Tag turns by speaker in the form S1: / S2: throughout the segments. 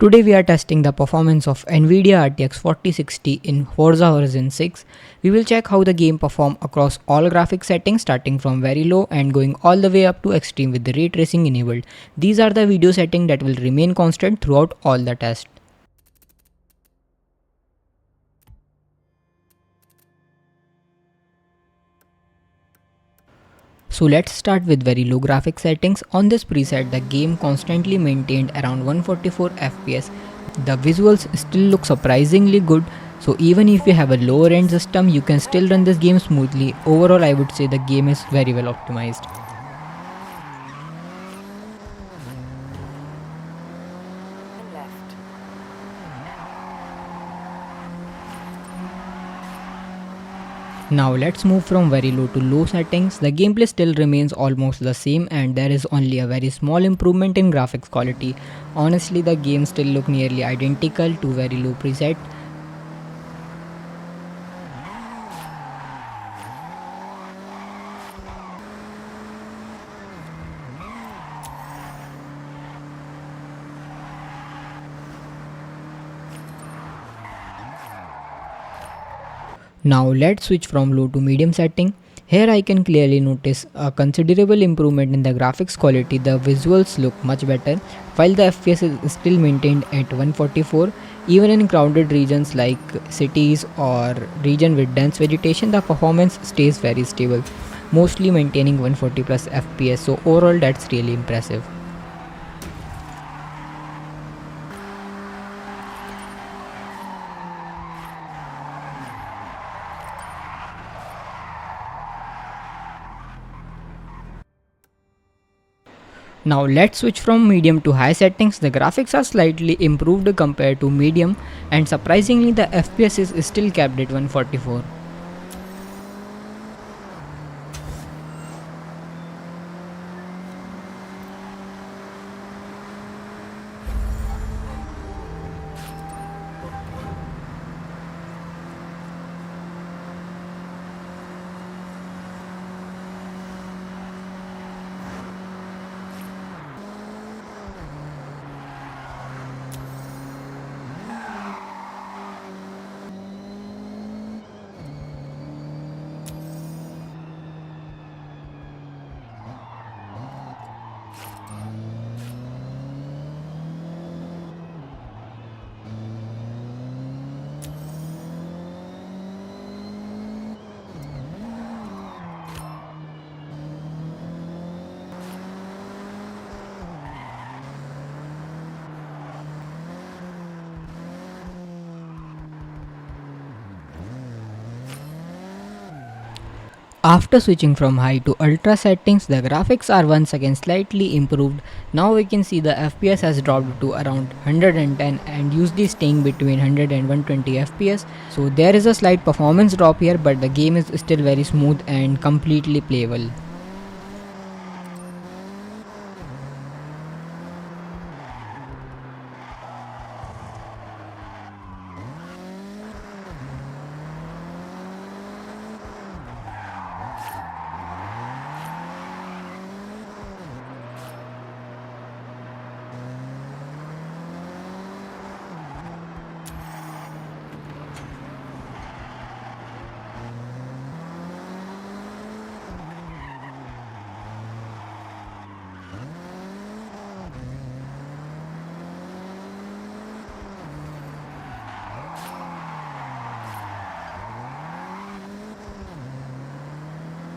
S1: Today we are testing the performance of NVIDIA RTX 4060 in Forza Horizon 6. We will check how the game performs across all graphic settings, starting from very low and going all the way up to extreme with the ray tracing enabled. These are the video settings that will remain constant throughout all the test. So let's start with very low graphic settings. On this preset, the game constantly maintained around 144 FPS. The visuals still look surprisingly good, so even if you have a lower end system, you can still run this game smoothly. Overall, I would say the game is very well optimized. Now let's move from very low to low settings. The gameplay still remains almost the same and there is only a very small improvement in graphics quality. Honestly, the game still look nearly identical to very low preset. Now let's switch from low to medium setting. Here I can clearly notice a considerable improvement in the graphics quality. The visuals look much better while the FPS is still maintained at 144. Even in crowded regions like cities or region with dense vegetation, the performance stays very stable, mostly maintaining 140 plus FPS. So overall that's really impressive. Now let's switch from medium to high settings. The graphics are slightly improved compared to medium and surprisingly the FPS is still capped at 144. After switching from high to ultra settings, the graphics are once again slightly improved. Now we can see the FPS has dropped to around 110 and usually staying between 100 and 120 FPS. So there is a slight performance drop here, but the game is still very smooth and completely playable.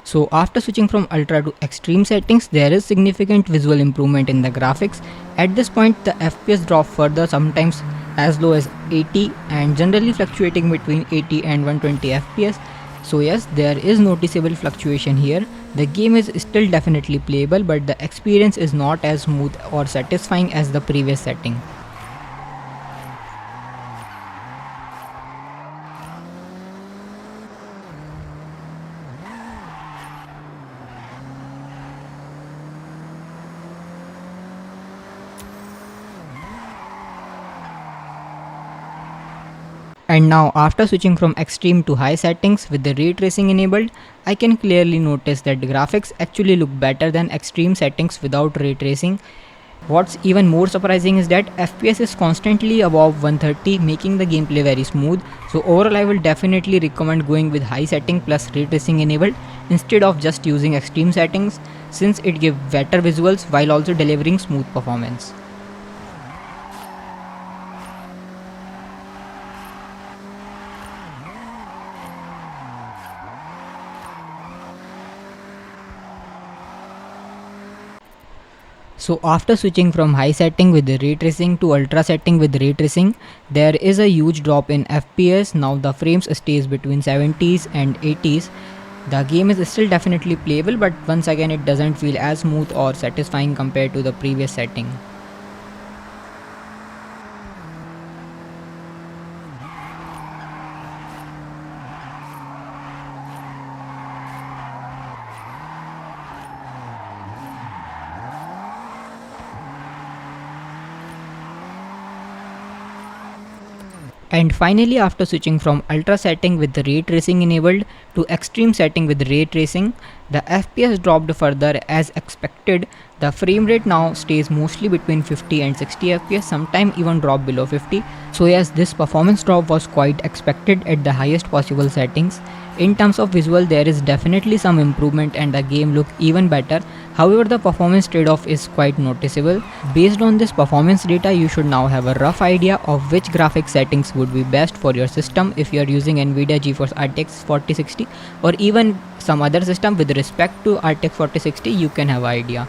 S1: So after switching from ultra to extreme settings, there is significant visual improvement in the graphics. At this point, the FPS drop further, sometimes as low as 80 and generally fluctuating between 80 and 120 FPS. So yes, there is noticeable fluctuation here. The game is still definitely playable, but the experience is not as smooth or satisfying as the previous setting. And now after switching from extreme to high settings with the ray tracing enabled, I can clearly notice that the graphics actually look better than extreme settings without ray tracing. What's even more surprising is that FPS is constantly above 130, making the gameplay very smooth. So overall I will definitely recommend going with high setting plus ray tracing enabled instead of just using extreme settings, since it gives better visuals while also delivering smooth performance. So after switching from high setting with the ray tracing to ultra setting with ray tracing, there is a huge drop in FPS. Now the frames stays between 70s and 80s. The game is still definitely playable, but once again it doesn't feel as smooth or satisfying compared to the previous setting. And finally, after switching from ultra setting with the ray tracing enabled to extreme setting with ray tracing, the FPS dropped further as expected. The frame rate now stays mostly between 50 and 60 FPS, sometimes even drop below 50. So yes, this performance drop was quite expected at the highest possible settings. In terms of visual, there is definitely some improvement and the game look even better. However, the performance trade-off is quite noticeable. Based on this performance data, you should now have a rough idea of which graphic settings would be best for your system if you are using NVIDIA GeForce RTX 4060 or even some other system with respect to RTX 4060. You can have an idea.